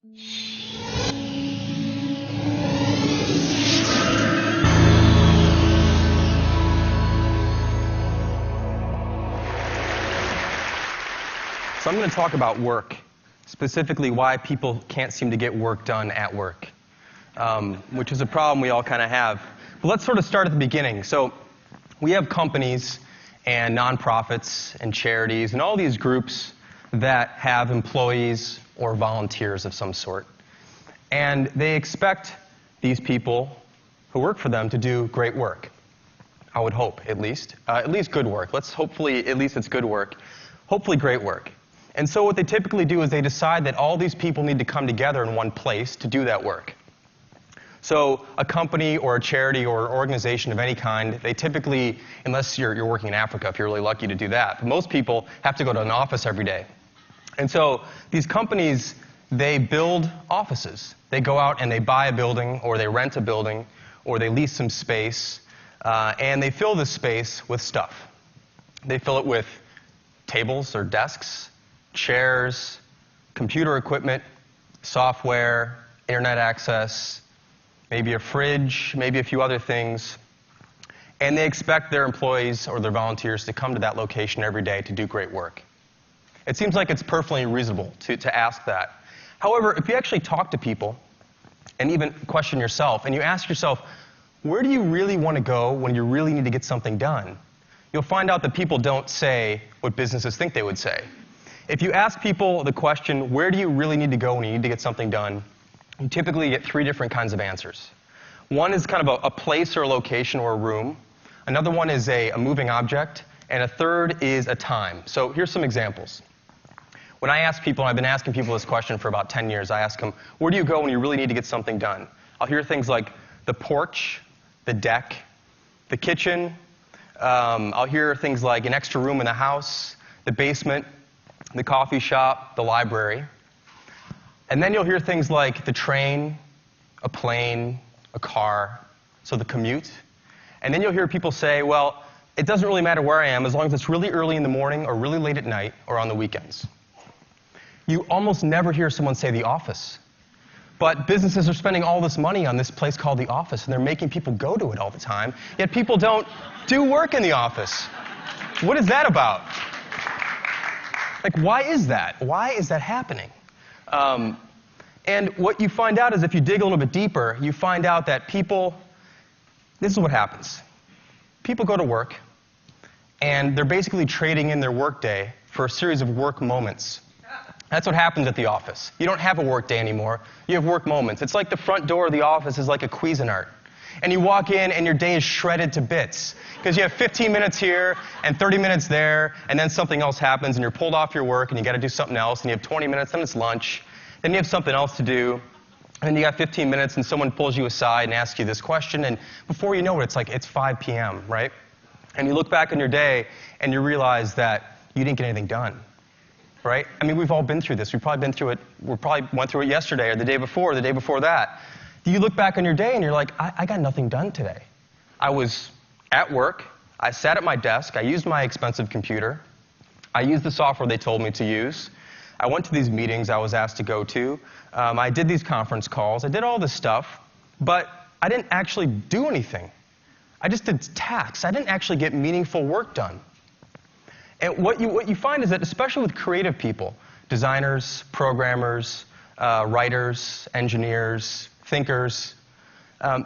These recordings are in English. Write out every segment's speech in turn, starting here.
So I'm going to talk about work, specifically why people can't seem to get work done at work, which is a problem we all kind of have. But let's sort of start at the beginning. So we have companies and nonprofits and charities and all these groups that have employees or volunteers of some sort. And they expect these people who work for them to do great work. I would hope, at least good work. Let's hopefully, at least it's good work. Hopefully great work. And so what they typically do is they decide that all these people need to come together in one place to do that work. So a company or a charity or an organization of any kind, they typically, unless you're working in Africa, if you're really lucky to do that, but most people have to go to an office every day. And so these companies, they build offices. They go out and they buy a building, or they rent a building, or they lease some space, and they fill this space with stuff. They fill it with tables or desks, chairs, computer equipment, software, internet access, maybe a fridge, maybe a few other things. And they expect their employees or their volunteers to come to that location every day to do great work. It seems like it's perfectly reasonable to ask that. However, if you actually talk to people and even question yourself, and you ask yourself, where do you really want to go when you really need to get something done? You'll find out that people don't say what businesses think they would say. If you ask people the question, where do you really need to go when you need to get something done, you typically get three different kinds of answers. One is kind of a place or a location or a room. Another one is a moving object. And a third is a time. So here's some examples. When I ask people, and I've been asking people this question for about 10 years, I ask them, where do you go when you really need to get something done? I'll hear things like the porch, the deck, the kitchen. I'll hear things like an extra room in the house, the basement, the coffee shop, the library. And then you'll hear things like the train, a plane, a car, so the commute. And then you'll hear people say, well, it doesn't really matter where I am as long as it's really early in the morning or really late at night or on the weekends. You almost never hear someone say the office. But businesses are spending all this money on this place called the office, and they're making people go to it all the time, yet people don't do work in the office. What is that about? Like, why is that? Why is that happening? And what you find out is if you dig a little bit deeper, you find out that people, this is what happens. People go to work, and they're basically trading in their workday for a series of work moments. That's what happens at the office. You don't have a work day anymore. You have work moments. It's like the front door of the office is like a Cuisinart. And you walk in, and your day is shredded to bits. Because you have 15 minutes here, and 30 minutes there, and then something else happens, and you're pulled off your work, and you got to do something else, and you have 20 minutes, then it's lunch. Then you have something else to do. And then you got 15 minutes, and someone pulls you aside and asks you this question, and before you know it, it's 5 p.m., right? And you look back on your day, and you realize that you didn't get anything done, right? I mean, we've all been through this. We've probably been through it. We probably went through it yesterday, or the day before, or the day before that. You look back on your day, and you're like, I got nothing done today. I was at work. I sat at my desk. I used my expensive computer. I used the software they told me to use. I went to these meetings I was asked to go to. I did these conference calls. I did all this stuff, but I didn't actually do anything. I just did tasks. I didn't actually get meaningful work done. And what you find is that, especially with creative people, designers, programmers, writers, engineers, thinkers,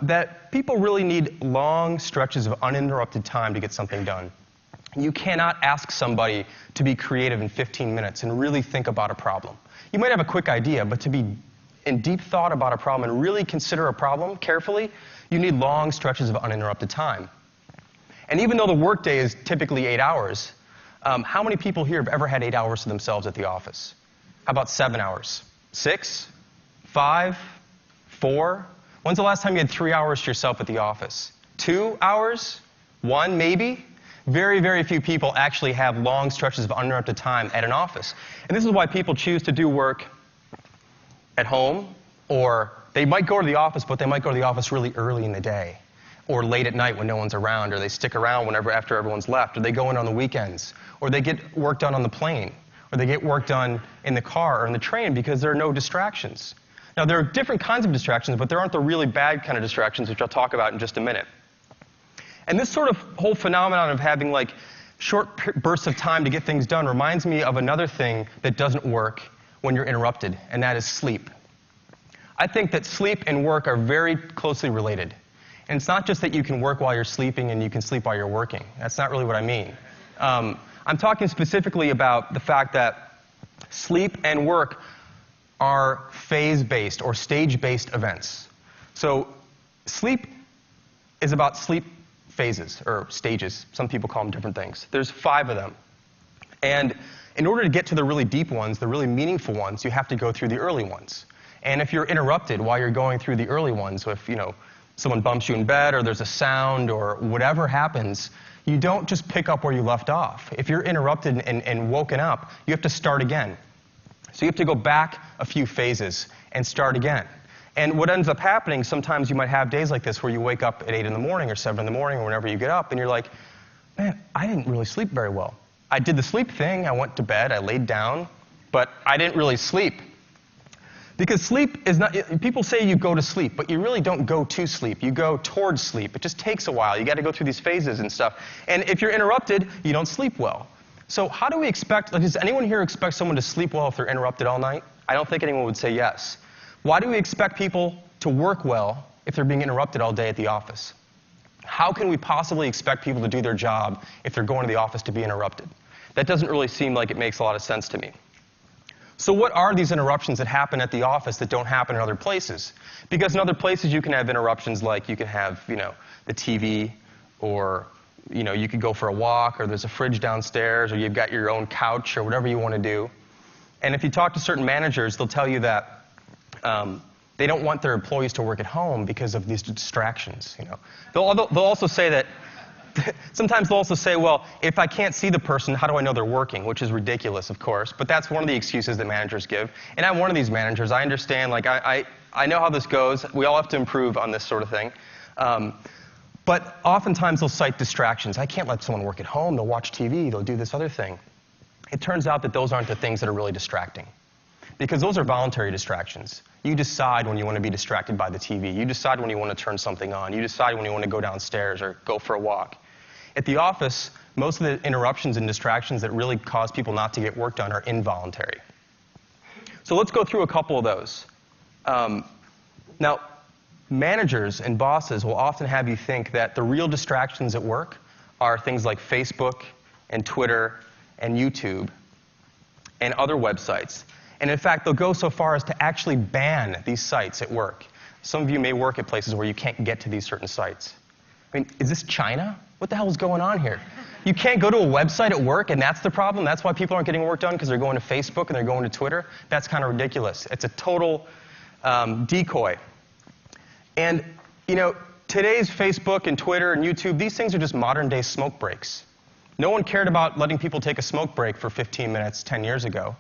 that people really need long stretches of uninterrupted time to get something done. You cannot ask somebody to be creative in 15 minutes and really think about a problem. You might have a quick idea, but to be in deep thought about a problem and really consider a problem carefully, you need long stretches of uninterrupted time. And even though the workday is typically 8 hours, how many people here have ever had 8 hours to themselves at the office? How about 7 hours? 6? 5? 4? When's the last time you had 3 hours to yourself at the office? 2 hours? 1 maybe? Very, very few people actually have long stretches of uninterrupted time at an office. And this is why people choose to do work at home, or they might go to the office, but they might go to the office really early in the day, or late at night when no one's around, or they stick around after everyone's left, or they go in on the weekends, or they get work done on the plane, or they get work done in the car or in the train because there are no distractions. Now, there are different kinds of distractions, but there aren't the really bad kind of distractions, which I'll talk about in just a minute. And this sort of whole phenomenon of having like short bursts of time to get things done reminds me of another thing that doesn't work when you're interrupted, and that is sleep. I think that sleep and work are very closely related. And it's not just that you can work while you're sleeping and you can sleep while you're working. That's not really what I mean. I'm talking specifically about the fact that sleep and work are phase-based or stage-based events. So sleep is about sleep phases or stages. Some people call them different things. There's 5 of them. And in order to get to the really deep ones, the really meaningful ones, you have to go through the early ones. And if you're interrupted while you're going through the early ones, so if someone bumps you in bed or there's a sound or whatever happens, you don't just pick up where you left off. If you're interrupted and woken up, you have to start again. So you have to go back a few phases and start again. And what ends up happening, sometimes you might have days like this where you wake up at 8 in the morning or 7 in the morning or whenever you get up and you're like, man, I didn't really sleep very well. I did the sleep thing, I went to bed, I laid down, but I didn't really sleep. Because sleep is not, people say you go to sleep, but you really don't go to sleep. You go towards sleep. It just takes a while. You got to go through these phases and stuff. And if you're interrupted, you don't sleep well. So how do we expect, like, does anyone here expect someone to sleep well if they're interrupted all night? I don't think anyone would say yes. Why do we expect people to work well if they're being interrupted all day at the office? How can we possibly expect people to do their job if they're going to the office to be interrupted? That doesn't really seem like it makes a lot of sense to me. So what are these interruptions that happen at the office that don't happen in other places? Because in other places you can have interruptions like you can have, the TV, or, you could go for a walk, or there's a fridge downstairs, or you've got your own couch, or whatever you want to do. And if you talk to certain managers, they'll tell you that they don't want their employees to work at home because of these distractions. They'll also say that sometimes they'll also say, well, if I can't see the person, how do I know they're working? Which is ridiculous, of course, but that's one of the excuses that managers give. And I'm one of these managers. I understand, like, I know how this goes. We all have to improve on this sort of thing. But oftentimes they'll cite distractions. I can't let someone work at home. They'll watch TV. They'll do this other thing. It turns out that those aren't the things that are really distracting. Because those are voluntary distractions. You decide when you want to be distracted by the TV. You decide when you want to turn something on. You decide when you want to go downstairs or go for a walk. At the office, most of the interruptions and distractions that really cause people not to get work done are involuntary. So let's go through a couple of those. Now, managers and bosses will often have you think that the real distractions at work are things like Facebook and Twitter and YouTube and other websites. And in fact, they'll go so far as to actually ban these sites at work. Some of you may work at places where you can't get to these certain sites. I mean, is this China? What the hell is going on here? You can't go to a website at work, and that's the problem? That's why people aren't getting work done, because they're going to Facebook and they're going to Twitter? That's kind of ridiculous. It's a total decoy. And, today's Facebook and Twitter and YouTube, these things are just modern-day smoke breaks. No one cared about letting people take a smoke break for 15 minutes 10 years ago.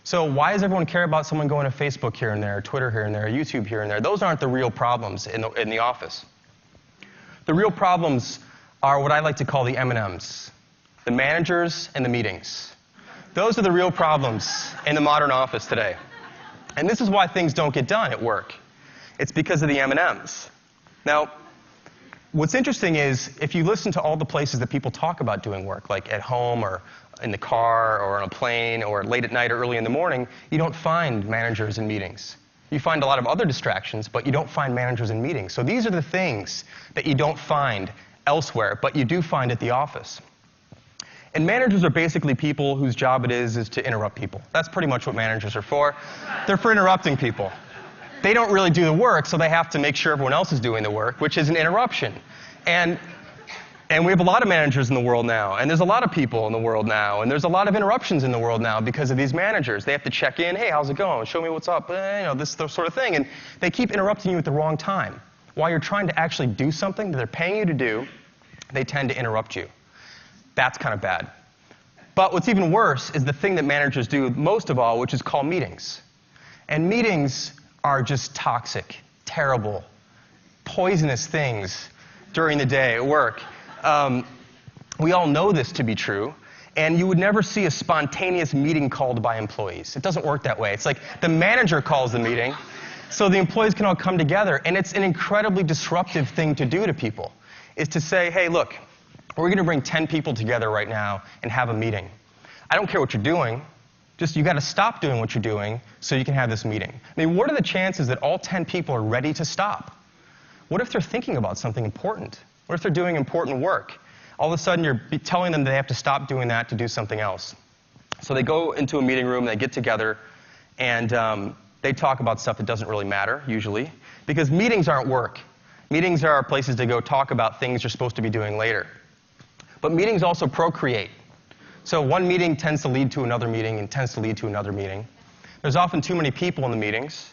So why does everyone care about someone going to Facebook here and there, Twitter here and there, YouTube here and there? Those aren't the real problems in the office. The real problems are what I like to call the M&Ms, the managers and the meetings. Those are the real problems in the modern office today. And this is why things don't get done at work. It's because of the M&Ms. Now, what's interesting is if you listen to all the places that people talk about doing work, like at home or in the car or on a plane or late at night or early in the morning, you don't find managers in meetings. You find a lot of other distractions, but you don't find managers in meetings. So these are the things that you don't find elsewhere, but you do find at the office. And managers are basically people whose job it is to interrupt people. That's pretty much what managers are for. They're for interrupting people. They don't really do the work, so they have to make sure everyone else is doing the work, which is an interruption. And we have a lot of managers in the world now, and there's a lot of people in the world now, and there's a lot of interruptions in the world now because of these managers. They have to check in, hey, how's it going? Show me what's up, this sort of thing. And they keep interrupting you at the wrong time. While you're trying to actually do something that they're paying you to do, they tend to interrupt you. That's kind of bad. But what's even worse is the thing that managers do most of all, which is call meetings. And meetings are just toxic, terrible, poisonous things during the day at work. We all know this to be true, and you would never see a spontaneous meeting called by employees. It doesn't work that way. It's like the manager calls the meeting. so the employees can all come together. And it's an incredibly disruptive thing to do to people, is to say, hey, look, we're going to bring 10 people together right now and have a meeting. I don't care what you're doing. Just, you got to stop doing what you're doing so you can have this meeting. I mean, what are the chances that all 10 people are ready to stop? What if they're thinking about something important? What if they're doing important work? All of a sudden, you're telling them they have to stop doing that to do something else. So they go into a meeting room, they get together, and they talk about stuff that doesn't really matter, usually, because meetings aren't work. Meetings are places to go talk about things you're supposed to be doing later. But meetings also procreate. So one meeting tends to lead to another meeting and tends to lead to another meeting. There's often too many people in the meetings,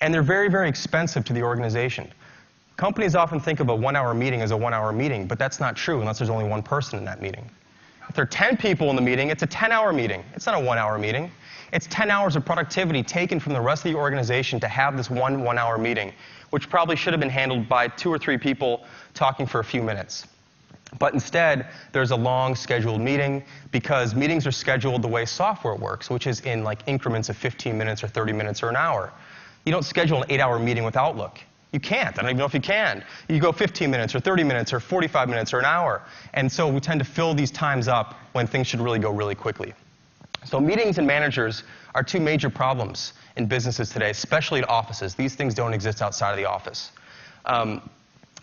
and they're very, very expensive to the organization. Companies often think of a one-hour meeting as a one-hour meeting, but that's not true unless there's only one person in that meeting. If there are 10 people in the meeting, it's a 10-hour meeting. It's not a one-hour meeting. It's 10 hours of productivity taken from the rest of the organization to have this one-hour meeting, which probably should have been handled by 2 or 3 people talking for a few minutes. But instead, there's a long scheduled meeting because meetings are scheduled the way software works, which is in like increments of 15 minutes or 30 minutes or an hour. You don't schedule an 8-hour meeting with Outlook. You can't. I don't even know if you can. You go 15 minutes or 30 minutes or 45 minutes or an hour. And so we tend to fill these times up when things should really go really quickly. So meetings and managers are 2 major problems in businesses today, especially at offices. These things don't exist outside of the office.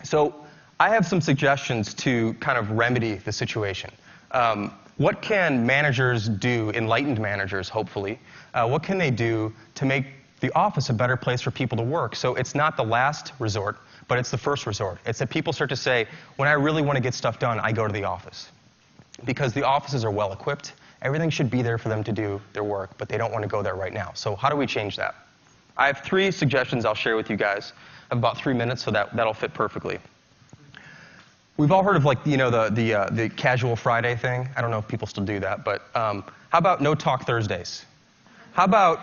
So I have some suggestions to kind of remedy the situation. What can managers do, enlightened managers, hopefully, what can they do to make the office a better place for people to work? So it's not the last resort, but it's the first resort. It's that people start to say, when I really want to get stuff done, I go to the office. Because the offices are well equipped. Everything should be there for them to do their work, but they don't want to go there right now. So how do we change that? I have 3 suggestions I'll share with you guys. I have about 3 minutes, so that'll fit perfectly. We've all heard of, like, you know, the casual Friday thing. I don't know if people still do that, but how about no talk Thursdays? How about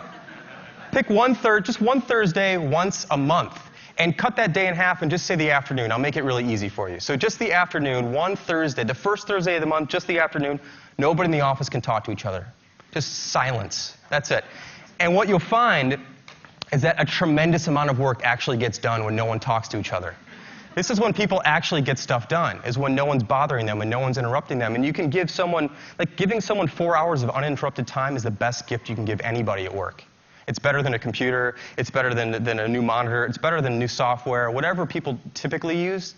pick just one Thursday once a month and cut that day in half and just say the afternoon. I'll make it really easy for you. So just the afternoon, one Thursday, the first Thursday of the month, just the afternoon. Nobody in the office can talk to each other. Just silence. That's it. And what you'll find is that a tremendous amount of work actually gets done when no one talks to each other. This is when people actually get stuff done, is when no one's bothering them and no one's interrupting them. And you can give someone, like giving someone 4 hours of uninterrupted time is the best gift you can give anybody at work. It's better than a computer. It's better than a new monitor. It's better than new software. Whatever people typically use,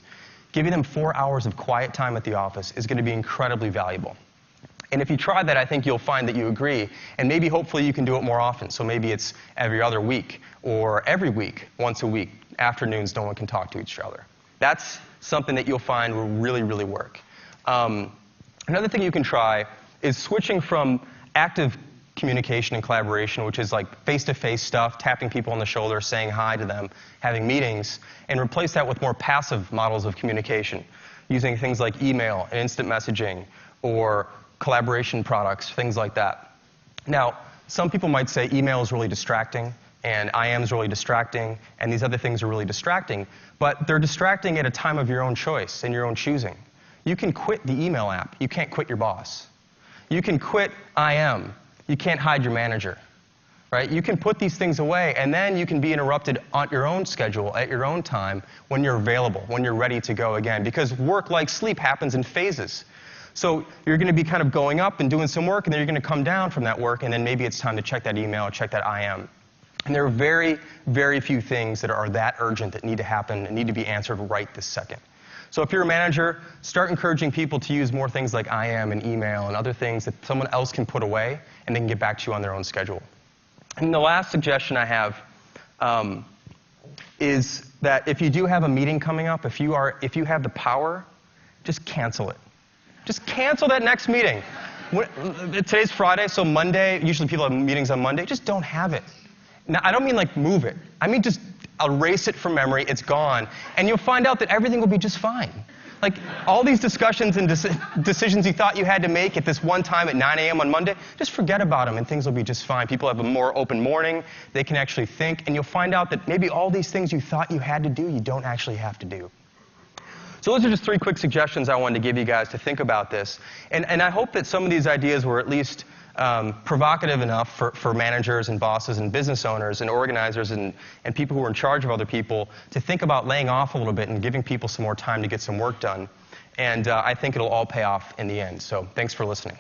giving them 4 hours of quiet time at the office is going to be incredibly valuable. And if you try that, I think you'll find that you agree. And maybe, hopefully, you can do it more often. So maybe it's every other week or every week, once a week. Afternoons, no one can talk to each other. That's something that you'll find will really, really work. Another thing you can try is switching from active communication and collaboration, which is like face-to-face stuff, tapping people on the shoulder, saying hi to them, having meetings, and replace that with more passive models of communication, using things like email and instant messaging or collaboration products, things like that. Now, some people might say email is really distracting, and IM is really distracting, and these other things are really distracting, but they're distracting at a time of your own choice and your own choosing. You can quit the email app. You can't quit your boss. You can quit IM. You can't hide your manager, right? You can put these things away, and then you can be interrupted on your own schedule, at your own time, when you're available, when you're ready to go again, because work, like sleep, happens in phases. So you're going to be kind of going up and doing some work, and then you're going to come down from that work, and then maybe it's time to check that email, check that IM. And there are very, very few things that are that urgent that need to happen and need to be answered right this second. So if you're a manager, start encouraging people to use more things like IM and email and other things that someone else can put away and they can get back to you on their own schedule. And the last suggestion I have is that if you do have a meeting coming up, if you have the power, just cancel it. Just cancel that next meeting. Today's Friday, so Monday, usually people have meetings on Monday, just don't have it. Now, I don't mean like move it. I mean just erase it from memory, it's gone, and you'll find out that everything will be just fine. Like all these discussions and decisions you thought you had to make at this one time at 9 a.m. on Monday, just forget about them and things will be just fine. People have a more open morning, they can actually think, and you'll find out that maybe all these things you thought you had to do, you don't actually have to do. So those are just 3 quick suggestions I wanted to give you guys to think about this. And I hope that some of these ideas were at least provocative enough for managers and bosses and business owners and organizers and people who are in charge of other people to think about laying off a little bit and giving people some more time to get some work done. And I think it'll all pay off in the end. So thanks for listening.